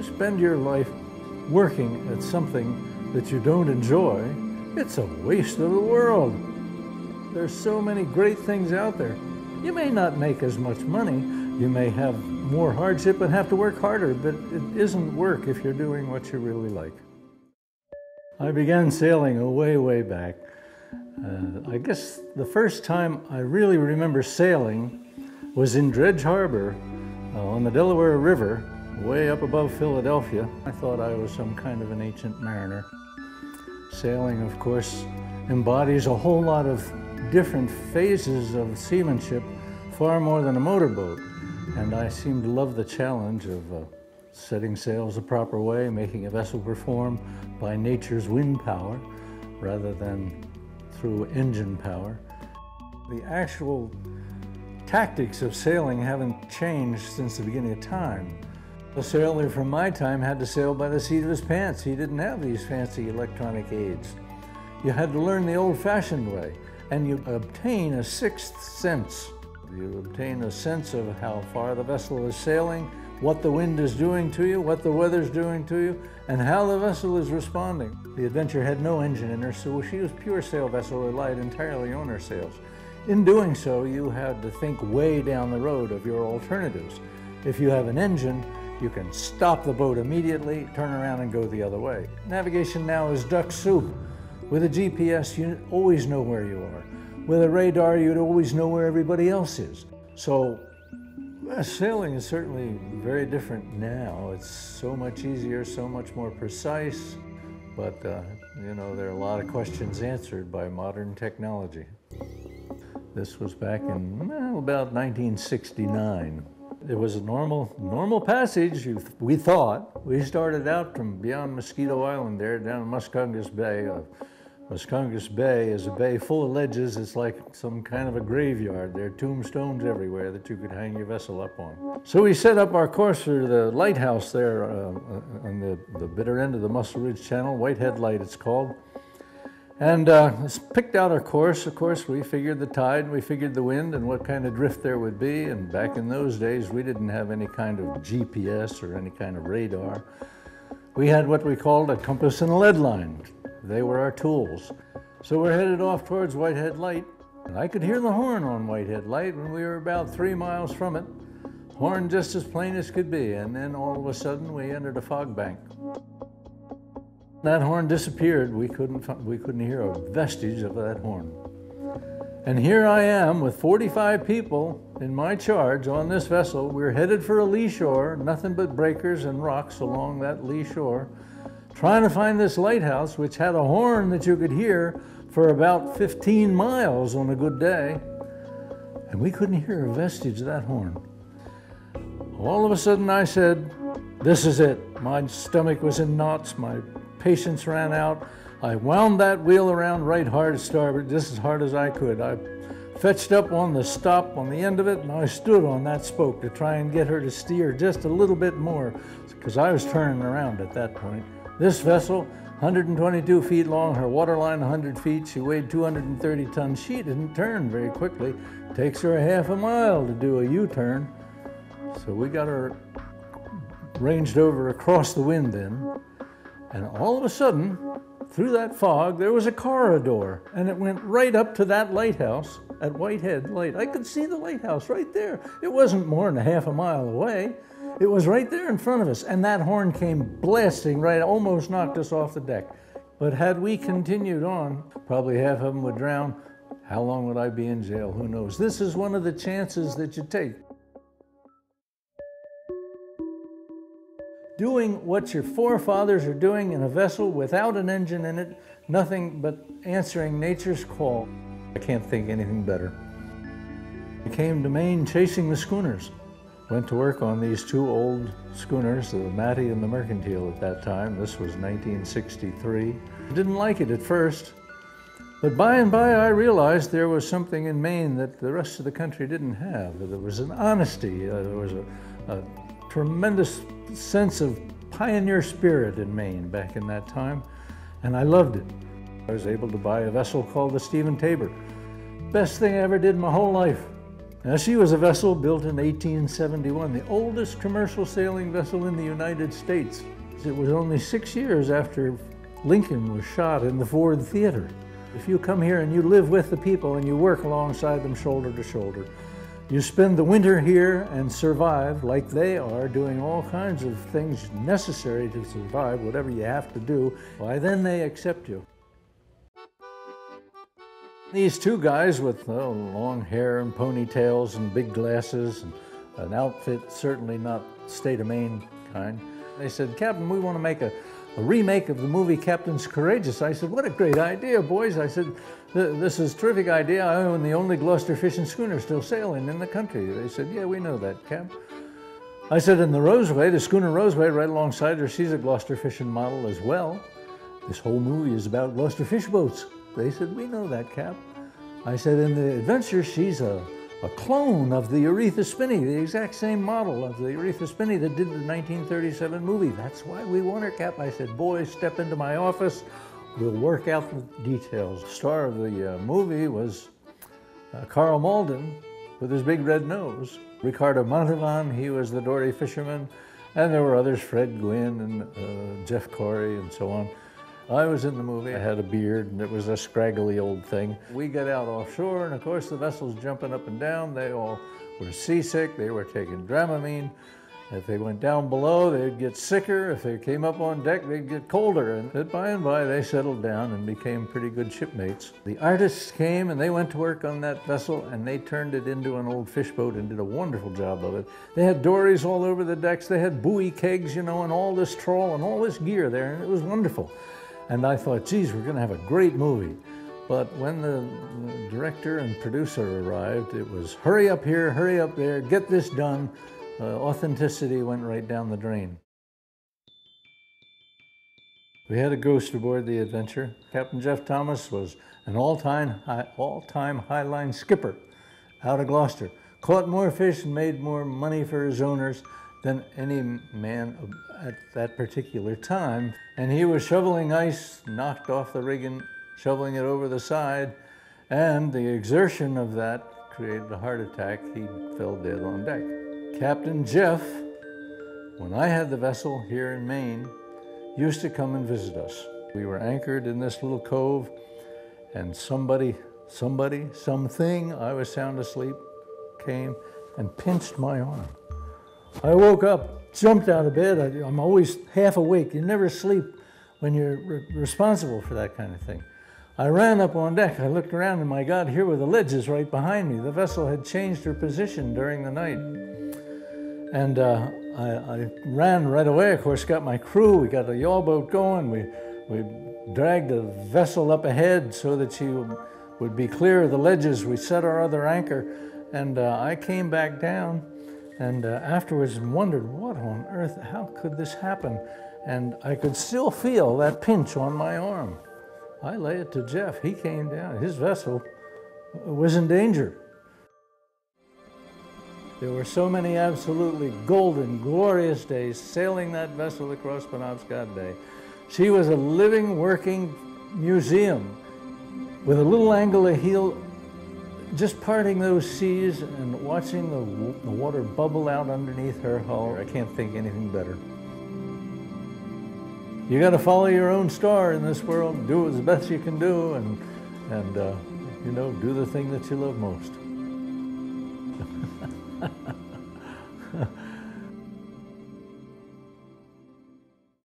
spend your life working at something that you don't enjoy, it's a waste of the world. There's so many great things out there. You may not make as much money, you may have more hardship and have to work harder, but it isn't work if you're doing what you really like. I began sailing way back. I guess the first time I really remember sailing was in Dredge Harbor on the Delaware River, way up above Philadelphia. I thought I was some kind of an ancient mariner. Sailing, of course, embodies a whole lot of different phases of seamanship, far more than a motorboat. And I seem to love the challenge of setting sails the proper way, making a vessel perform by nature's wind power rather than through engine power. The actual tactics of sailing haven't changed since the beginning of time. The sailor from my time had to sail by the seat of his pants. He didn't have these fancy electronic aids. You had to learn the old-fashioned way, and you obtain a sixth sense. You obtain a sense of how far the vessel is sailing, what the wind is doing to you, what the weather's doing to you, and how the vessel is responding. The Adventure had no engine in her, so she was pure sail vessel, relied entirely on her sails. In doing so, you had to think way down the road of your alternatives. If you have an engine, you can stop the boat immediately, turn around and go the other way. Navigation now is duck soup. With a GPS, you always know where you are. With a radar, you'd always know where everybody else is. So sailing is certainly very different now. It's so much easier, so much more precise, but you know, there are a lot of questions answered by modern technology. This was back in about 1969. It was a normal passage, we thought. We started out from beyond Mosquito Island there down in Muscongas Bay. Muscongas Bay is a bay full of ledges. It's like some kind of a graveyard. There are tombstones everywhere that you could hang your vessel up on. So we set up our course for the lighthouse there on the bitter end of the Muscle Ridge Channel, Whitehead Light it's called. And picked out our course. Of course, we figured the tide, we figured the wind and what kind of drift there would be. And back in those days, we didn't have any kind of GPS or any kind of radar. We had what we called a compass and a lead line. They were our tools. So we're headed off towards Whitehead Light. And I could hear the horn on Whitehead Light when we were about 3 miles from it. Horn just as plain as could be. And then all of a sudden, we entered a fog bank. That horn disappeared. We couldn't hear a vestige of that horn. And here I am with 45 people in my charge on this vessel. We're headed for a lee shore, nothing but breakers and rocks along that lee shore, trying to find this lighthouse, which had a horn that you could hear for about 15 miles on a good day. And we couldn't hear a vestige of that horn. All of a sudden I said, this is it. My stomach was in knots. My patience ran out. I wound that wheel around right hard starboard, just as hard as I could. I fetched up on the stop on the end of it, and I stood on that spoke to try and get her to steer just a little bit more, because I was turning around at that point. This vessel, 122 feet long, her waterline 100 feet, she weighed 230 tons. She didn't turn very quickly. It takes her a half a mile to do a U-turn. So we got her ranged over across the wind then. And all of a sudden, through that fog, there was a corridor, and it went right up to that lighthouse at Whitehead Light. I could see the lighthouse right there. It wasn't more than a half a mile away. It was right there in front of us, and that horn came blasting right, almost knocked us off the deck. But had we continued on, probably half of them would drown. How long would I be in jail? Who knows? This is one of the chances that you take. Doing what your forefathers are doing in a vessel without an engine in it, nothing but answering nature's call. I can't think anything better. I came to Maine chasing the schooners. Went to work on these two old schooners, the Mattie and the Mercantile at that time. This was 1963. I didn't like it at first, but by and by I realized there was something in Maine that the rest of the country didn't have. There was an honesty, there was a tremendous sense of pioneer spirit in Maine back in that time, and I loved it. I was able to buy a vessel called the Stephen Tabor. Best thing I ever did in my whole life. Now, she was a vessel built in 1871, the oldest commercial sailing vessel in the United States. It was only 6 years after Lincoln was shot in the Ford Theater. If you come here and you live with the people and you work alongside them shoulder to shoulder, you spend the winter here and survive like they are, doing all kinds of things necessary to survive, whatever you have to do, why then they accept you. These two guys with long hair and ponytails and big glasses and an outfit certainly not State of Maine kind. They said, "Captain, we want to make a remake of the movie Captain's Courageous." I said, "What a great idea, boys." I said, "This is a terrific idea. I own the only Gloucester fishing schooner still sailing in the country." They said, "Yeah, we know that, Cap." I said, "In the Roseway, the schooner Roseway, right alongside her, she's a Gloucester fishing model as well. This whole movie is about Gloucester fish boats." They said, "We know that, Cap." I said, "In the Adventure, she's a clone of the Aretha Spinney, the exact same model of the Aretha Spinney that did the 1937 movie. That's why we want her, Cap." I said, "Boys, step into my office. We'll work out the details." The star of the movie was Carl Malden with his big red nose. Ricardo Montalban, he was the dory fisherman. And there were others, Fred Gwynn and Jeff Corey and so on. I was in the movie. I had a beard, and it was a scraggly old thing. We got out offshore, and of course the vessel's jumping up and down. They all were seasick. They were taking Dramamine. If they went down below, they'd get sicker. If they came up on deck, they'd get colder. And by and by, they settled down and became pretty good shipmates. The artists came, and they went to work on that vessel, and they turned it into an old fish boat and did a wonderful job of it. They had dories all over the decks. They had buoy kegs, and all this trawl and all this gear there, and it was wonderful. And I thought, geez, we're going to have a great movie. But when the director and producer arrived, it was hurry up here, hurry up there, get this done. Authenticity went right down the drain. We had a ghost aboard the Adventure. Captain Jeff Thomas was an all-time highline skipper out of Gloucester. Caught more fish and made more money for his owners than any man at that particular time. And he was shoveling ice, knocked off the rigging, shoveling it over the side, and the exertion of that created a heart attack. He fell dead on deck. Captain Jeff, when I had the vessel here in Maine, used to come and visit us. We were anchored in this little cove, and something, I was sound asleep, came and pinched my arm. I woke up, jumped out of bed. I'm always half awake. You never sleep when you're responsible for that kind of thing. I ran up on deck. I looked around, and my God, here were the ledges right behind me. The vessel had changed her position during the night. And I ran right away, of course, got my crew. We got the yawl boat going. We dragged the vessel up ahead so that she would be clear of the ledges. We set our other anchor, and I came back down. And afterwards wondered, what on earth, how could this happen? And I could still feel that pinch on my arm. I lay it to Jeff. He came down. His vessel was in danger. There were so many absolutely golden, glorious days sailing that vessel across Penobscot Bay. She was a living, working museum with a little angle of heel. Just parting those seas and watching the water bubble out underneath her hull, I can't think anything better. You got to follow your own star in this world, do as best you can do, and do the thing that you love most.